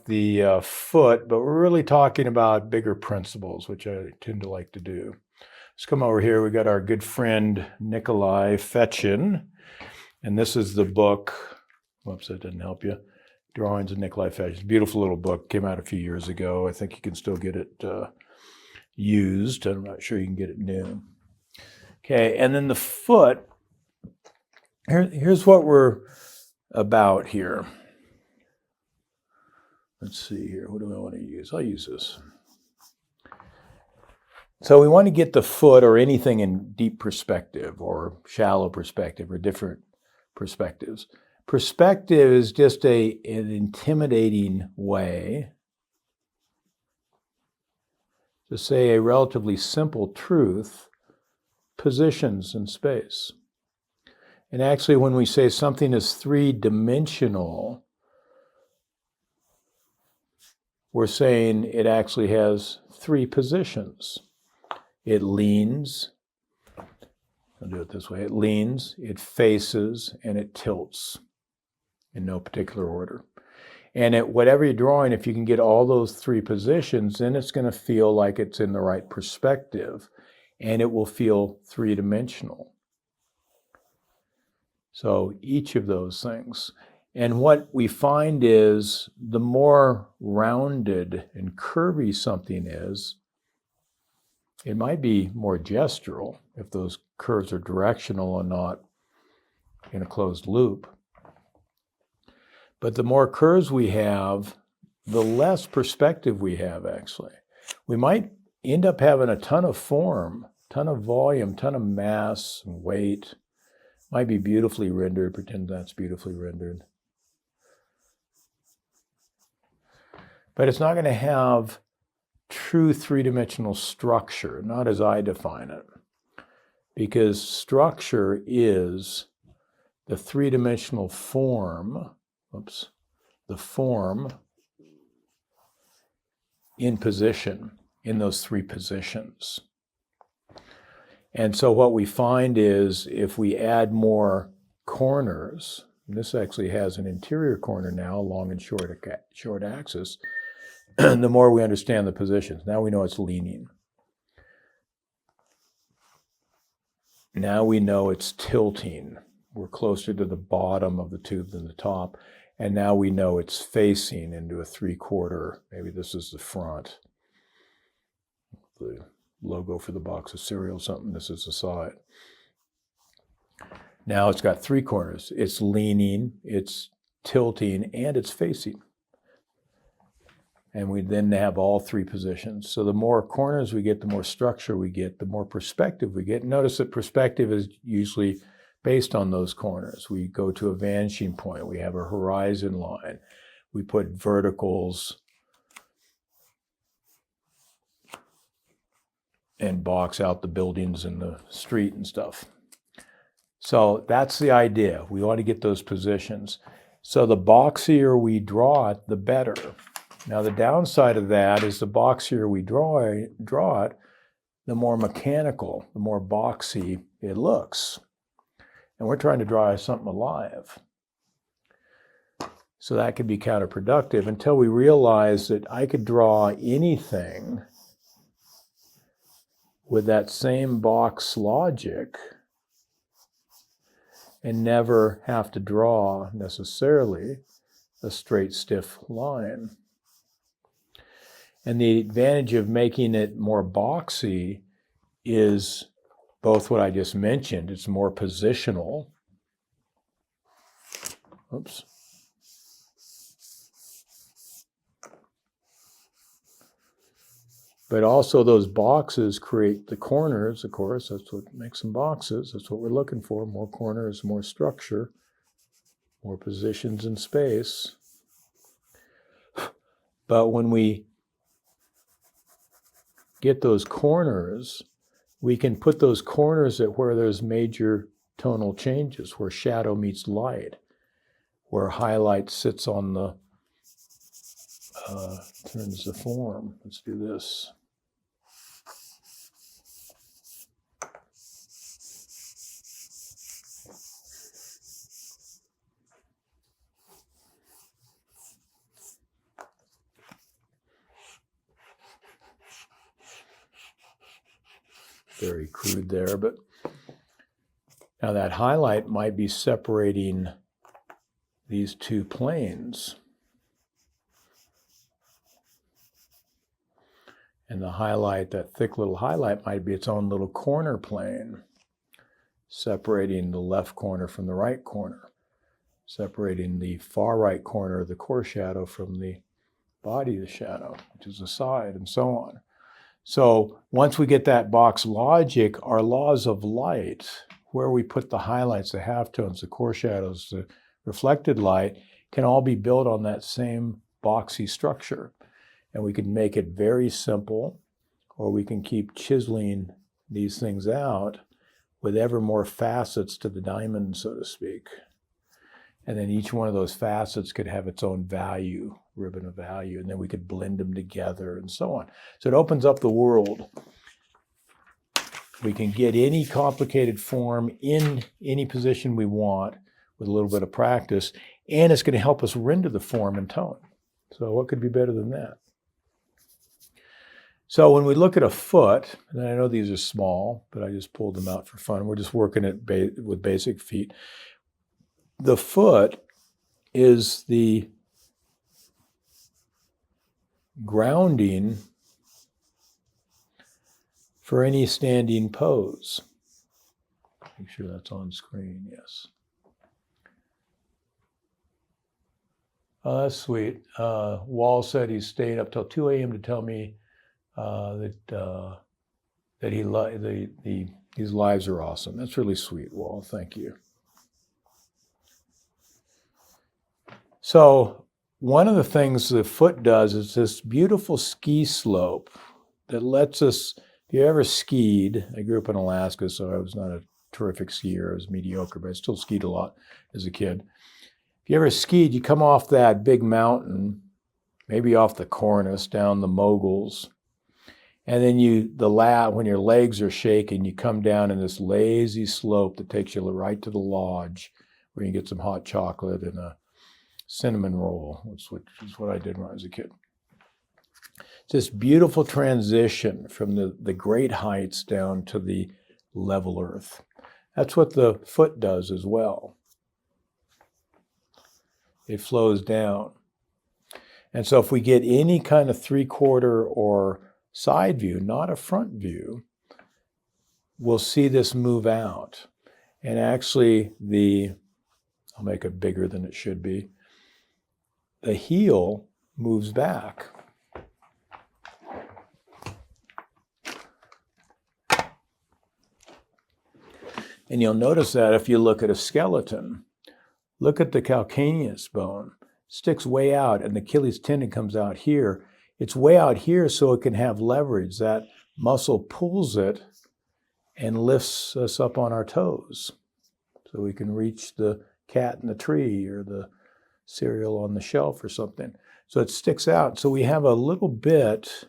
about the foot, but we're really talking about bigger principles, which I tend to like to do. Let's come over here. We got our good friend Nikolai Fechin, and this is the book. Whoops, that didn't help you. Drawings of Nikolai Fechin. Beautiful little book. Came out a few years ago. I think you can still get it used. I'm not sure you can get it new. Okay, and then the foot. Here's what we're about here. Let's see here. What do I want to use? I'll use this. So we want to get the foot or anything in deep perspective or shallow perspective or different perspectives. Perspective is just an intimidating way to say a relatively simple truth, positions in space. And actually, when we say something is three-dimensional, we're saying it actually has three positions. It leans, I'll do it this way, it leans, it faces, and it tilts in no particular order. And at whatever you're drawing, if you can get all those three positions, then it's going to feel like it's in the right perspective, and it will feel three-dimensional. So each of those things. And what we find is the more rounded and curvy something is, it might be more gestural if those curves are directional and not in a closed loop. But the more curves we have, the less perspective we have, actually. We might end up having a ton of form, ton of volume, ton of mass and weight. Might be beautifully rendered, pretend that's beautifully rendered. But it's not going to have true three-dimensional structure, not as I define it. Because structure is the three-dimensional form, the form in position, in those three positions. And so what we find is if we add more corners, and this actually has an interior corner now, long and short axis, the more we understand the positions. Now we know it's leaning. Now we know it's tilting. We're closer to the bottom of the tube than the top. And now we know it's facing into a three-quarter. Maybe this is the front. The logo for the box of cereal, something. This is the side. Now it's got three corners. It's leaning, it's tilting, and it's facing. And we then have all three positions. So the more corners we get, the more structure we get, the more perspective we get. Notice that perspective is usually based on those corners. We go to a vanishing point. We have a horizon line. We put verticals and box out the buildings and the street and stuff. So that's the idea. We want to get those positions. So the boxier we draw it, the better. Now the downside of that is the boxier we draw it, the more mechanical, the more boxy it looks. And we're trying to draw something alive. So that could be counterproductive until we realize that I could draw anything with that same box logic and never have to draw necessarily a straight, stiff line. And the advantage of making it more boxy is both what I just mentioned. It's more positional. Oops. But also those boxes create the corners, of course. That's what makes them boxes. That's what we're looking for. More corners, more structure, more positions in space. But when we get those corners, we can put those corners at where there's major tonal changes, where shadow meets light, where highlight sits on the, turns the form. Let's do this. very crude there, but now that highlight might be separating these two planes. And the highlight, that thick little highlight, might be its own little corner plane, separating the left corner from the right corner, separating the far right corner of the core shadow from the body of the shadow, which is the side, and so on. So once we get that box logic, our laws of light, where we put the highlights, the halftones, the core shadows, the reflected light, can all be built on that same boxy structure. And we can make it very simple, or we can keep chiseling these things out with ever more facets to the diamond, so to speak. And then each one of those facets could have its own value, ribbon of value, and then we could blend them together and so on. So it opens up the world. We can get any complicated form in any position we want with a little bit of practice, and it's going to help us render the form and tone. So what could be better than that? So when we look at a foot, and I know these are small, but I just pulled them out for fun. We're just working it with basic feet. The foot is the grounding for any standing pose. Make sure that's on screen, yes. Oh, that's sweet. Wall said he stayed up till 2 a.m. to tell me that these lives are awesome. That's really sweet, Wall. Thank you. So one of the things the foot does is this beautiful ski slope that lets us, if you ever skied, I grew up in Alaska, so I was not a terrific skier. I was mediocre, but I still skied a lot as a kid. If you ever skied, you come off that big mountain, maybe off the Cornice, down the Moguls, and then when your legs are shaking, you come down in this lazy slope that takes you right to the lodge, where you can get some hot chocolate and a cinnamon roll, which is what I did when I was a kid. It's this beautiful transition from the great heights down to the level earth. That's what the foot does as well. It flows down. And so if we get any kind of three-quarter or side view, not a front view, we'll see this move out. And actually I'll make it bigger than it should be, the heel moves back. And you'll notice that if you look at a skeleton, look at the calcaneus bone, sticks way out, and the Achilles tendon comes out here. It's way out here so it can have leverage. That muscle pulls it and lifts us up on our toes so we can reach the cat in the tree or the cereal on the shelf or something. So it sticks out. So we have a little bit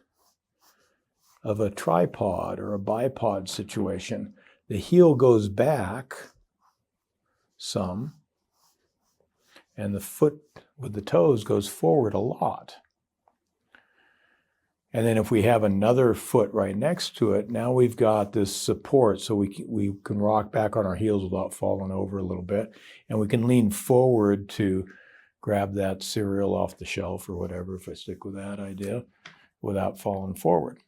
of a tripod or a bipod situation. The heel goes back some, and the foot with the toes goes forward a lot. And then if we have another foot right next to it, now we've got this support so we can rock back on our heels without falling over a little bit. And we can lean forward to grab that cereal off the shelf or whatever, if I stick with that idea, without falling forward.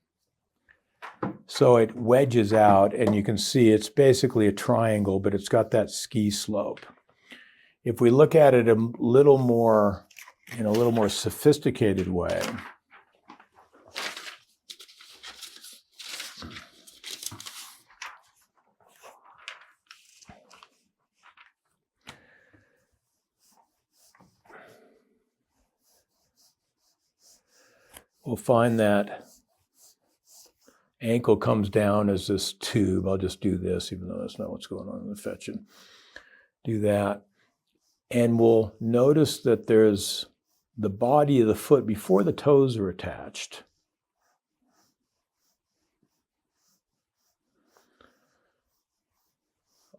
So it wedges out, and you can see it's basically a triangle, but it's got that ski slope. If we look at it a little more, in a little more sophisticated way, we'll find that ankle comes down as this tube. I'll just do this, even though that's not what's going on in the Fechin. Do that. And we'll notice that there's the body of the foot before the toes are attached.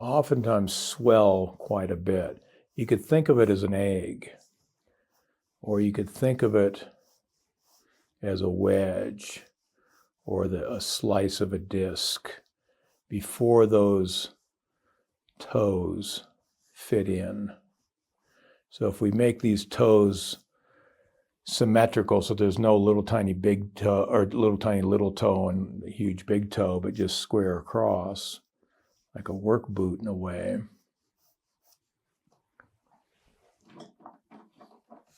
Oftentimes swell quite a bit. You could think of it as an egg, or you could think of it as a wedge, or a slice of a disc. before those toes fit in. So if we make these toes symmetrical, so there's no little tiny big toe or little tiny little toe and huge big toe, but just square across, like a work boot in a way.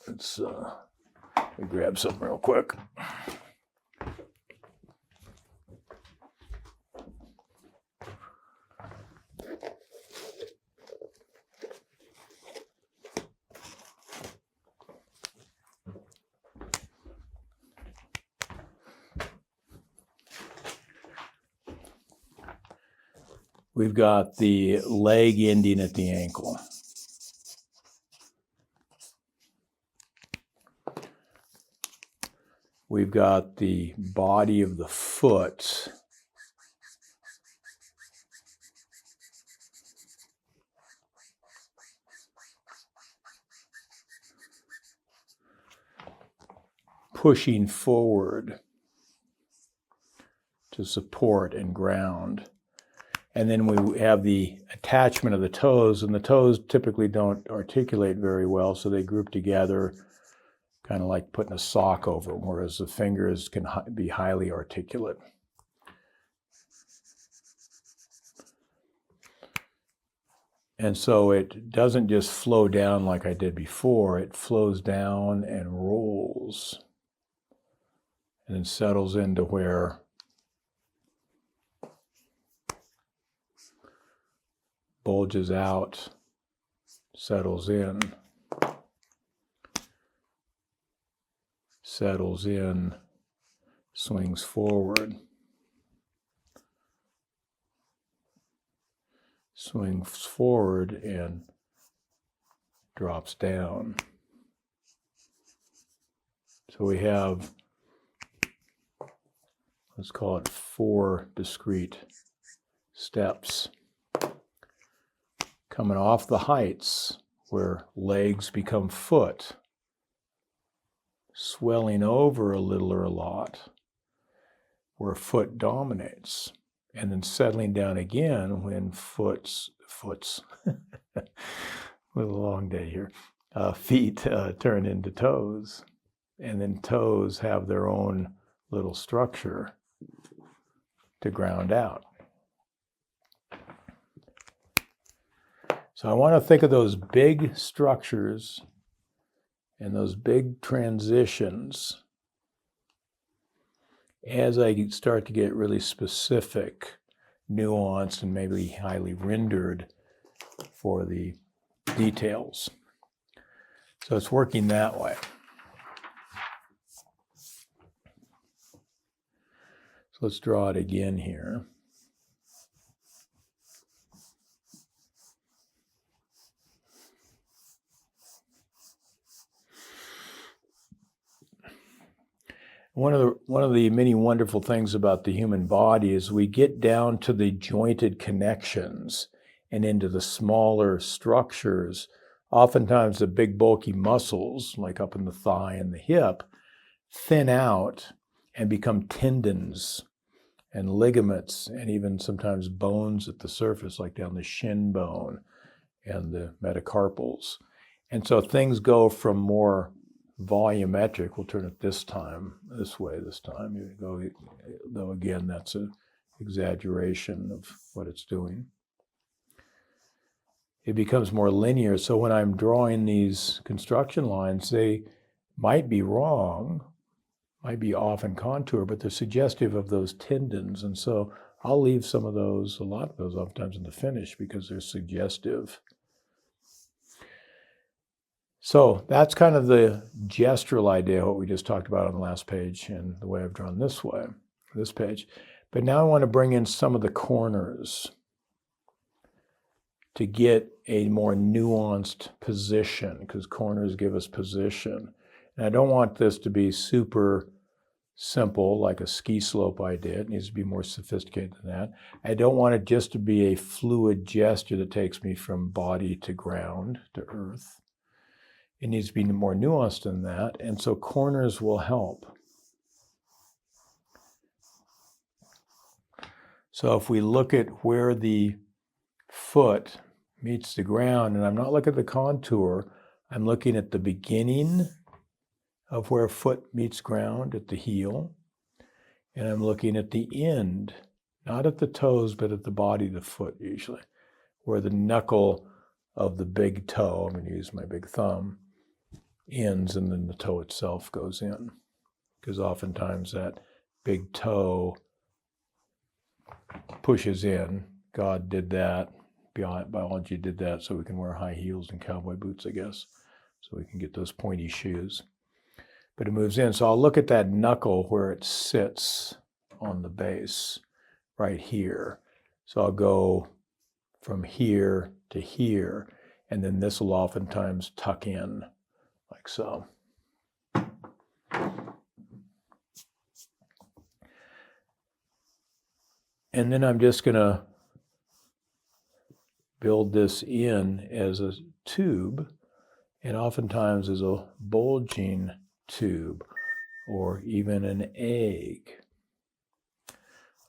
Let's let me grab something real quick. We've got the leg ending at the ankle. We've got the body of the foot. Pushing forward to support and ground. And then we have the attachment of the toes, and the toes typically don't articulate very well, so they group together, kind of like putting a sock over them, whereas the fingers can be highly articulate. And so it doesn't just flow down like I did before, it flows down and rolls, and then settles into where bulges out, settles in, swings forward, and drops down. So we have, let's call it 4 discrete steps. Coming off the heights where legs become foot, swelling over a little or a lot where foot dominates, and then settling down again when foot's with a long day here, feet turn into toes, and then toes have their own little structure to ground out. So I want to think of those big structures and those big transitions as I start to get really specific, nuanced, and maybe highly rendered for the details. So it's working that way. So let's draw it again here. One of the many wonderful things about the human body is we get down to the jointed connections and into the smaller structures. Oftentimes the big bulky muscles, like up in the thigh and the hip, thin out and become tendons and ligaments and even sometimes bones at the surface, like down the shin bone and the metacarpals. And so things go from more volumetric, we'll turn it this way this time, you go, though again, that's an exaggeration of what it's doing. It becomes more linear, so when I'm drawing these construction lines, they might be wrong, might be off in contour, but they're suggestive of those tendons, and so I'll leave some of those, a lot of those oftentimes in the finish because they're suggestive. So that's kind of the gestural idea, what we just talked about on the last page and the way I've drawn this page. But now I want to bring in some of the corners to get a more nuanced position, because corners give us position. And I don't want this to be super simple, like a ski slope I did. It needs to be more sophisticated than that. I don't want it just to be a fluid gesture that takes me from body to ground, to earth. It needs to be more nuanced than that, and so corners will help. So if we look at where the foot meets the ground, and I'm not looking at the contour, I'm looking at the beginning of where foot meets ground at the heel, and I'm looking at the end, not at the toes, but at the body of the foot usually, where the knuckle of the big toe, I'm going to use my big thumb, ends, and then the toe itself goes in. Because oftentimes that big toe pushes in. God did that. Biology did that so we can wear high heels and cowboy boots, I guess, so we can get those pointy shoes. But it moves in. So I'll look at that knuckle where it sits on the base right here. So I'll go from here to here, and then this will oftentimes tuck in like so. And then I'm just going to build this in as a tube, and oftentimes as a bulging tube, or even an egg,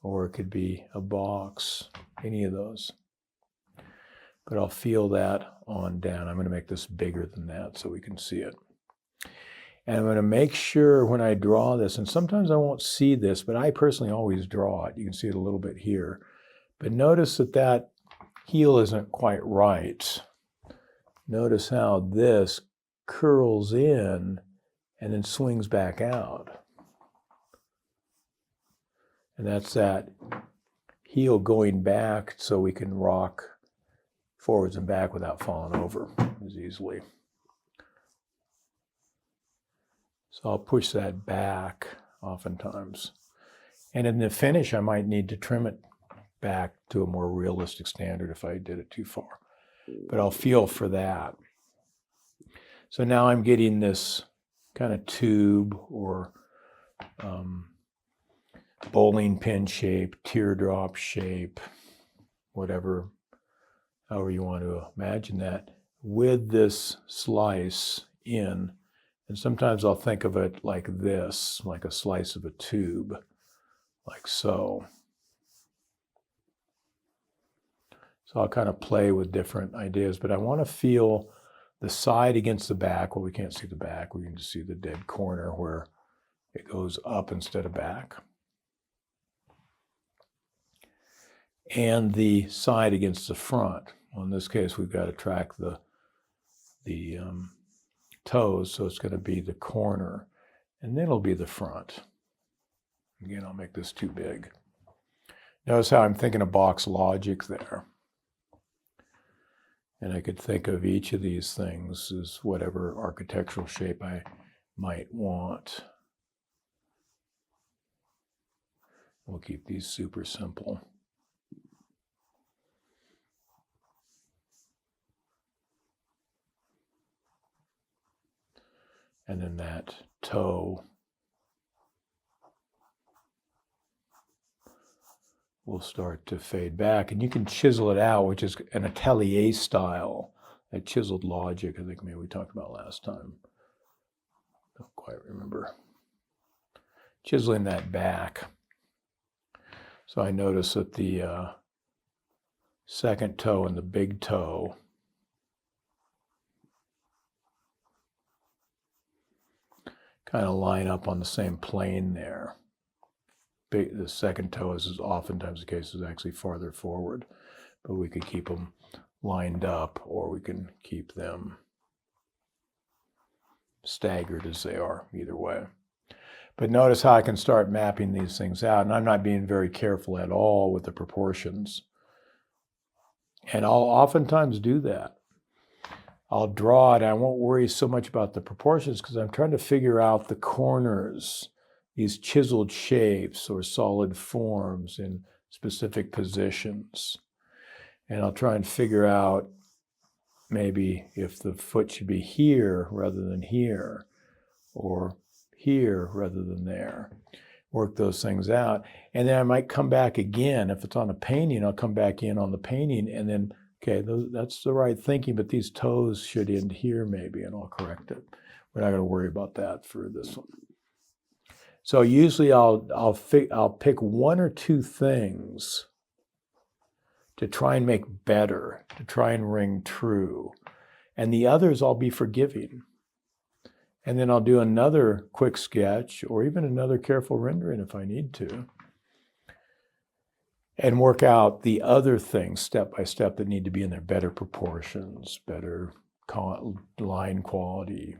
or it could be a box, any of those. But I'll feel that on down. I'm going to make this bigger than that so we can see it. And I'm going to make sure when I draw this, and sometimes I won't see this, but I personally always draw it. You can see it a little bit here. But notice that that heel isn't quite right. Notice how this curls in and then swings back out. And that's that heel going back so we can rock forwards and back without falling over as easily. So I'll push that back oftentimes. And in the finish, I might need to trim it back to a more realistic standard if I did it too far. But I'll feel for that. So now I'm getting this kind of tube or bowling pin shape, teardrop shape, whatever, however you want to imagine that, with this slice in. And sometimes I'll think of it like this, like a slice of a tube, like so. So I'll kind of play with different ideas, but I want to feel the side against the back. Well, we can't see the back. We can just see the dead corner where it goes up instead of back. And the side against the front. Well, in this case, we've got to track the toes, so it's going to be the corner, and then it'll be the front. Again, I'll make this too big. Notice how I'm thinking of box logic there. And I could think of each of these things as whatever architectural shape I might want. We'll keep these super simple. And then that toe will start to fade back. And you can chisel it out, which is an atelier style, that chiseled logic, I think maybe we talked about last time. Don't quite remember. Chiseling that back. So I notice that the second toe and the big toe kind of line up on the same plane there. The second toe, is oftentimes the case, is actually farther forward, but we could keep them lined up, or we can keep them staggered as they are, either way. But notice how I can start mapping these things out, and I'm not being very careful at all with the proportions. And I'll oftentimes do that. I'll draw it, and I won't worry so much about the proportions because I'm trying to figure out the corners, these chiseled shapes or solid forms in specific positions. And I'll try and figure out maybe if the foot should be here rather than here, or here rather than there. Work those things out. And then I might come back again. If it's on a painting, I'll come back in on the painting and then, okay, that's the right thinking, but these toes should end here maybe, and I'll correct it. We're not going to worry about that for this one. So usually I'll pick one or two things to try and make better, to try and ring true. And the others I'll be forgiving. And then I'll do another quick sketch or even another careful rendering if I need to, and work out the other things step by step that need to be in there, better proportions, better line quality,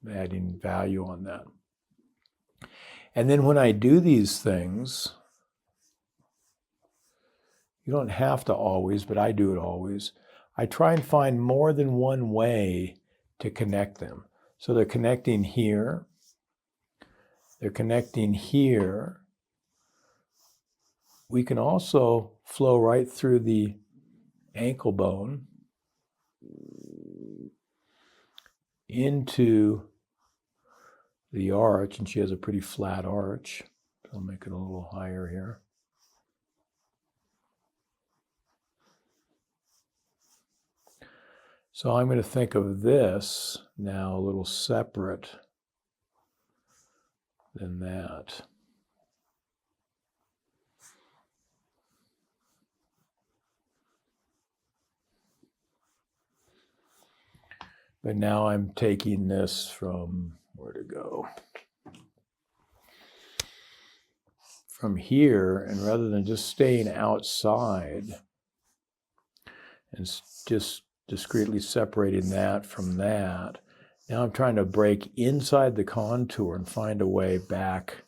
adding value on that. And then when I do these things, you don't have to always, but I do it always. I try and find more than one way to connect them. So they're connecting here. They're connecting here. We can also flow right through the ankle bone into the arch, and she has a pretty flat arch. I'll make it a little higher here. So I'm going to think of this now a little separate than that. But now I'm taking this from, where to go? From here, and rather than just staying outside and just discretely separating that from that, now I'm trying to break inside the contour and find a way back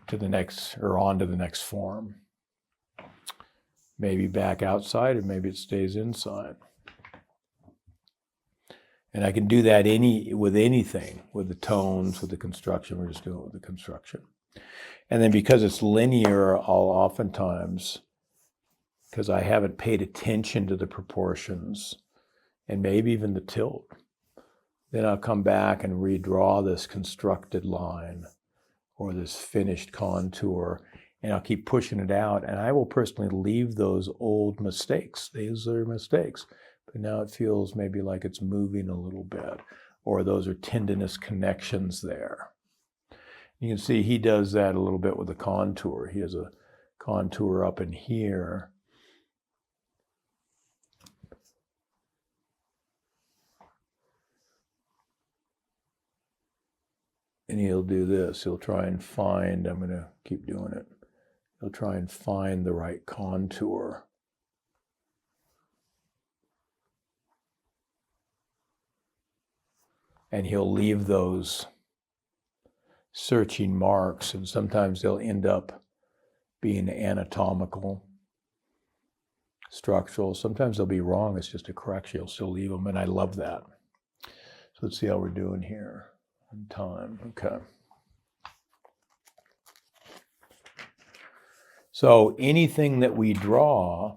to the next, or onto the next form. Maybe back outside, and maybe it stays inside. And I can do that with anything, with the tones, with the construction. We're just doing it with the construction. And then because it's linear, I'll oftentimes, because I haven't paid attention to the proportions and maybe even the tilt, then I'll come back and redraw this constructed line or this finished contour, and I'll keep pushing it out. And I will personally leave those old mistakes. These are mistakes. But now it feels maybe like it's moving a little bit, or those are tendinous connections there. You can see he does that a little bit with the contour. He has a contour up in here. And he'll do this. He'll try and find, I'm going to keep doing it. He'll try and find the right contour. And he'll leave those searching marks, and sometimes they'll end up being anatomical, structural. Sometimes they'll be wrong. It's just a correction. He'll still leave them, and I love that. So let's see how we're doing here on time. Okay. So anything that we draw,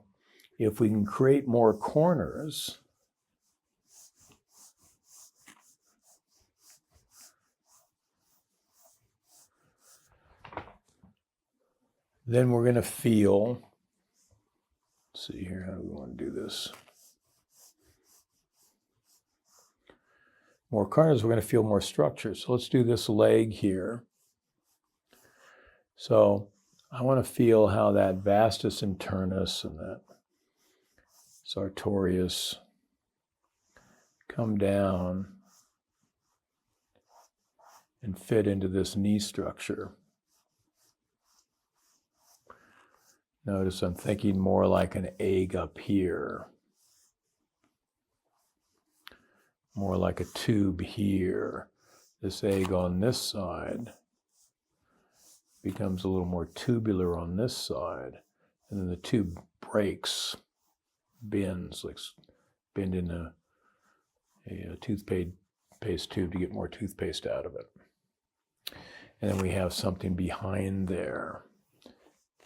if we can create more corners, then we're going to feel, let's see here, how do we want to do this? More corners, we're going to feel more structure. So let's do this leg here. So I want to feel how that vastus internus and that sartorius come down and fit into this knee structure. Notice I'm thinking more like an egg up here, more like a tube here. This egg on this side becomes a little more tubular on this side, and then the tube breaks, bends, like bend in a toothpaste tube to get more toothpaste out of it. And then we have something behind there.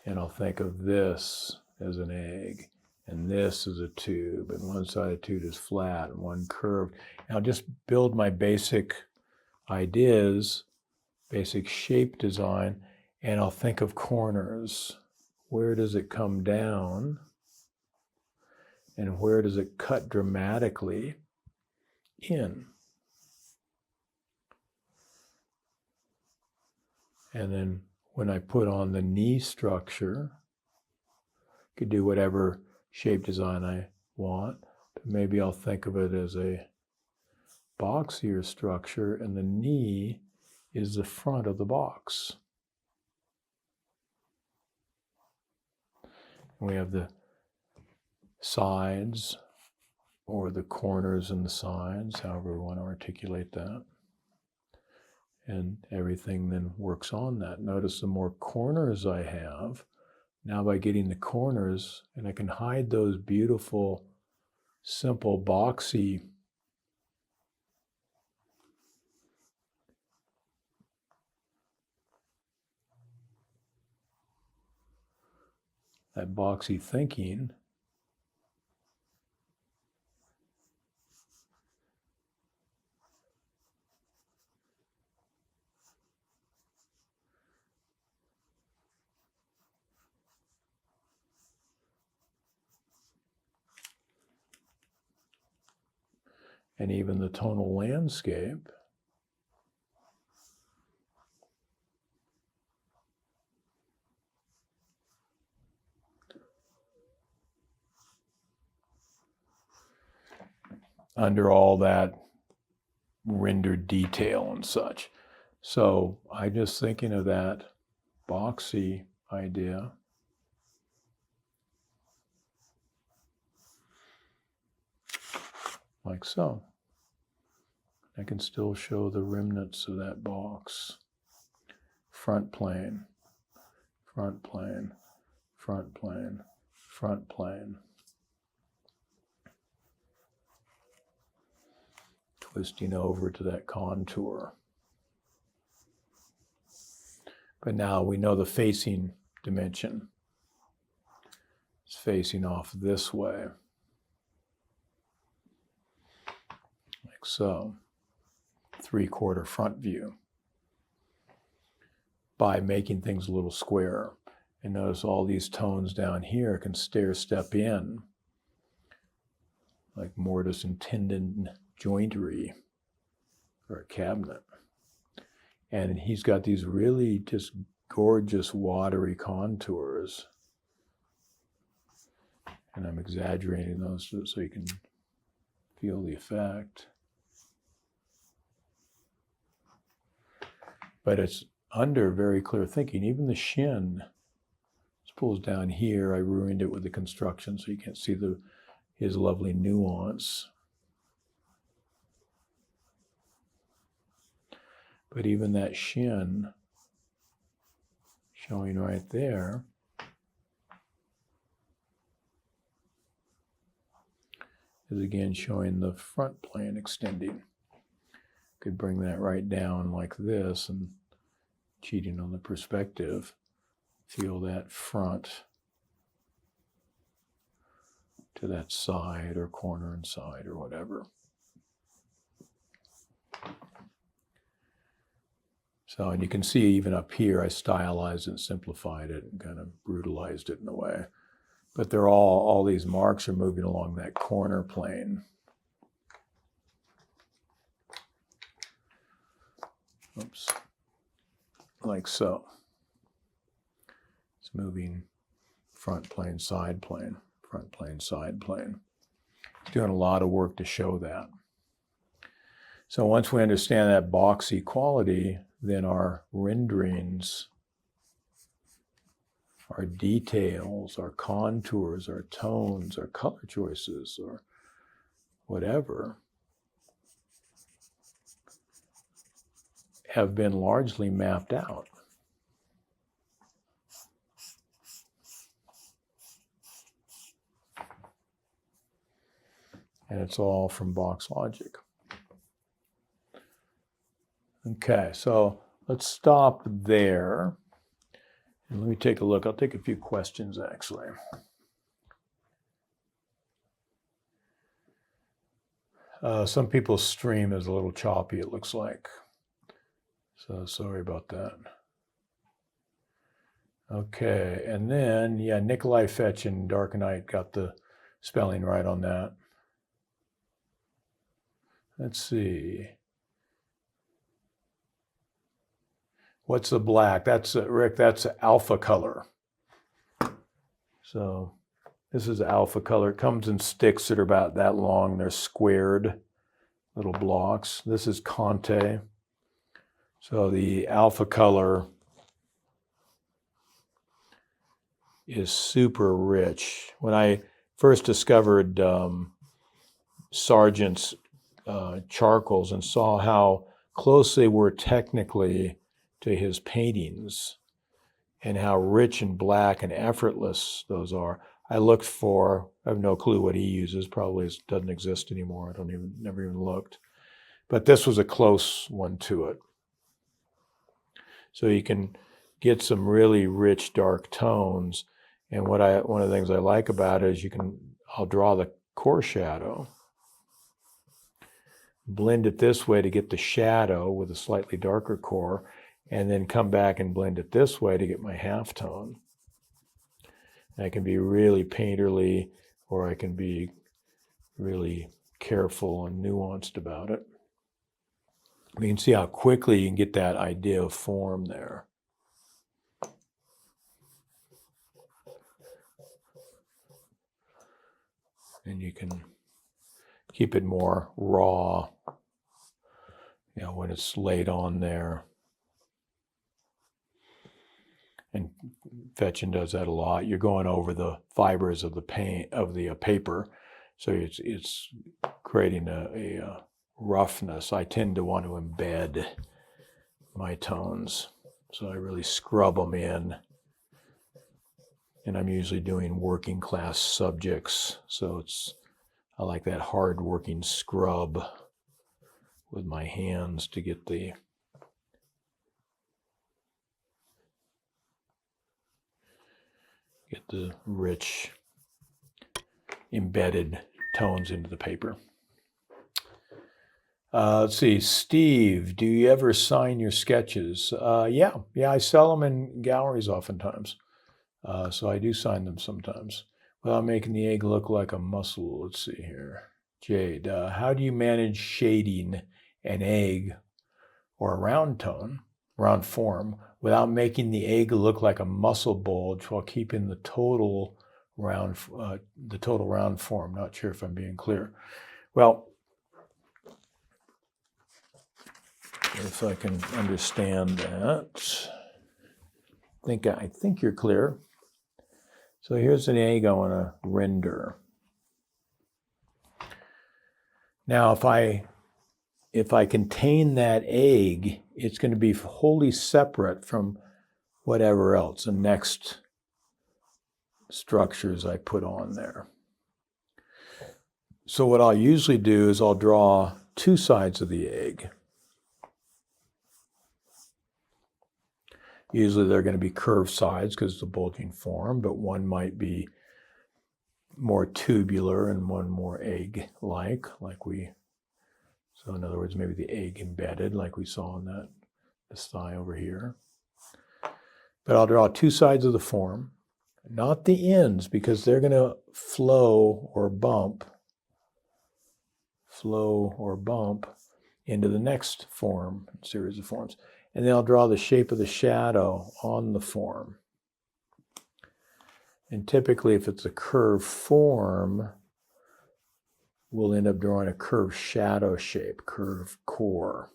And I'll think of this as an egg, and this is a tube, and one side of the tube is flat and one curved. And I'll just build my basic ideas, basic shape design, and I'll think of corners. Where does it come down? And where does it cut dramatically in? And then when I put on the knee structure, Could do whatever shape design I want, but maybe I'll think of it as a boxier structure, and the knee is the front of the box. We have the sides, or the corners and the sides, however we want to articulate that. And everything then works on that. Notice the more corners I have, now by getting the corners, and I can hide those beautiful, simple, boxy thinking. And even the tonal landscape. Under all that rendered detail and such. So I'm just thinking of that boxy idea. Like so. I can still show the remnants of that box. Front plane, front plane, front plane, front plane. Twisting over to that contour. But now we know the facing dimension. It's facing off this way. Like so. 3/4 front view. By making things a little squarer. And notice all these tones down here can stair step in. Like mortise and tenon jointery or a cabinet. And he's got these really just gorgeous watery contours. And I'm exaggerating those so you can feel the effect. But it's under very clear thinking. Even the shin, this pulls down here. I ruined it with the construction so you can't see his lovely nuance. But even that shin, showing right there, is again showing the front plane extending. Could bring that right down like this and cheating on the perspective. Feel that front to that side or corner and side or whatever. So, and you can see even up here, I stylized and simplified it and kind of brutalized it in a way. But they're all these marks are moving along that corner plane. Oops. Like so. It's moving front plane, side plane, front plane, side plane. It's doing a lot of work to show that. So once we understand that boxy quality, then our renderings, our details, our contours, our tones, our color choices, or whatever, have been largely mapped out. And it's all from box logic. Okay, so let's stop there. And let me take a look. I'll take a few questions, actually. Some people's stream is a little choppy, it looks like. So sorry about that. Okay, and then, yeah, Nikolai Fechin, Dark Knight, got the spelling right on that. Let's see. What's the black? That's, Rick, that's alpha color. So This is alpha color. It comes in sticks that are about that long. They're squared little blocks. This is Conte. So the alpha color is super rich. When I first discovered Sargent's charcoals and saw how close they were technically to his paintings and how rich and black and effortless those are, I looked for, I have no clue what he uses, probably doesn't exist anymore. Never even looked. But this was a close one to it. So you can get some really rich dark tones. And one of the things I like about it is I'll draw the core shadow, blend it this way to get the shadow with a slightly darker core, and then come back and blend it this way to get my halftone. I can be really painterly, or I can be really careful and nuanced about it. You can see how quickly you can get that idea of form there. And you can keep it more raw, when it's laid on there. And Fechin does that a lot. You're going over the fibers of the paint of the paper, so it's creating a roughness. I tend to want to embed my tones, so I really scrub them in. And I'm usually doing working class subjects, so I like that hard working scrub with my hands to get the rich embedded tones into the paper. Let's see, Steve, do you ever sign your sketches? Yeah, I sell them in galleries oftentimes. So I do sign them sometimes without making the egg look like a muscle. Let's see here. Jade, how do you manage shading an egg or a round form without making the egg look like a muscle bulge while keeping the total round form? Not sure if I'm being clear. Well, if I can understand that, I think you're clear. So here's an egg I want to render. Now, if I contain that egg, it's going to be wholly separate from whatever else, the next structures I put on there. So what I'll usually do is I'll draw two sides of the egg. Usually they're going to be curved sides because it's a bulging form, but one might be more tubular and one more egg-like, so in other words, maybe the egg embedded like we saw in this thigh over here. But I'll draw two sides of the form, not the ends, because they're going to flow or bump into the next series of forms. And then I'll draw the shape of the shadow on the form. And typically, if it's a curved form, we'll end up drawing a curved shadow shape, curved core.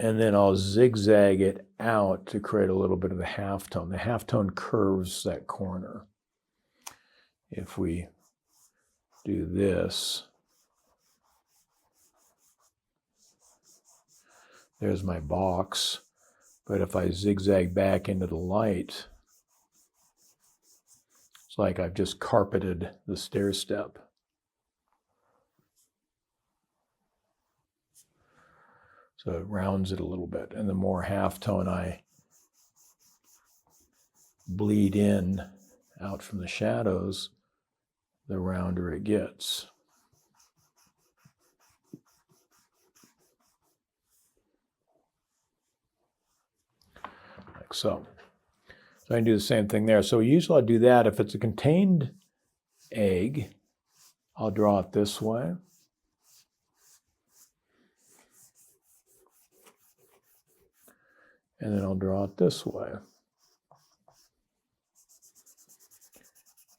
And then I'll zigzag it out to create a little bit of the halftone. The halftone curves that corner. If we do this, there's my box. But if I zigzag back into the light, it's like I've just carpeted the stair step. So it rounds it a little bit. And the more halftone I bleed in out from the shadows, the rounder it gets. Like so. So I can do the same thing there. So usually I'll do that. If it's a contained egg, I'll draw it this way. And then I'll draw it this way.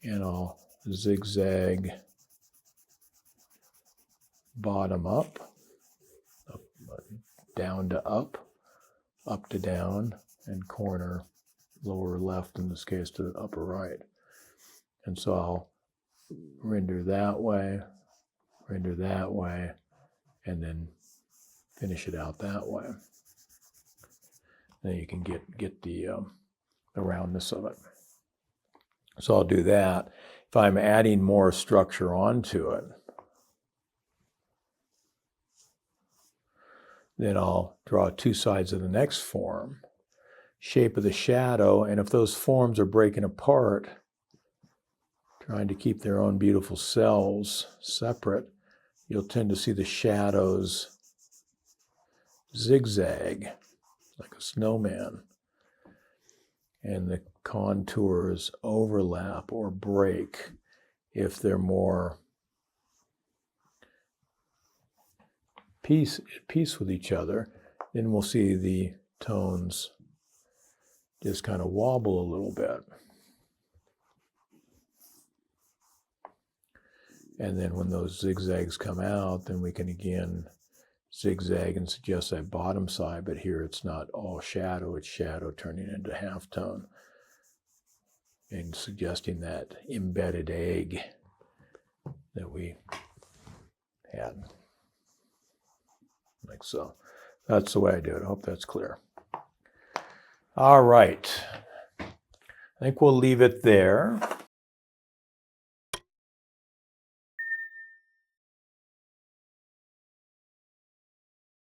And I'll zigzag bottom up, down to up to down, and corner lower left, in this case, to the upper right. And so I'll render that way, and then finish it out that way. Then you can get the roundness of it. So I'll do that. If I'm adding more structure onto it, then I'll draw two sides of the next form, shape of the shadow, and if those forms are breaking apart, trying to keep their own beautiful selves separate, you'll tend to see the shadows zigzag like a snowman, and the contours overlap or break if they're more at peace with each other. Then we'll see the tones just kind of wobble a little bit. And then when those zigzags come out, then we can again zigzag and suggest that bottom side, but here it's not all shadow, it's shadow turning into halftone, and suggesting that embedded egg that we had. Like so. That's the way I do it. I hope that's clear. All right. I think we'll leave it there.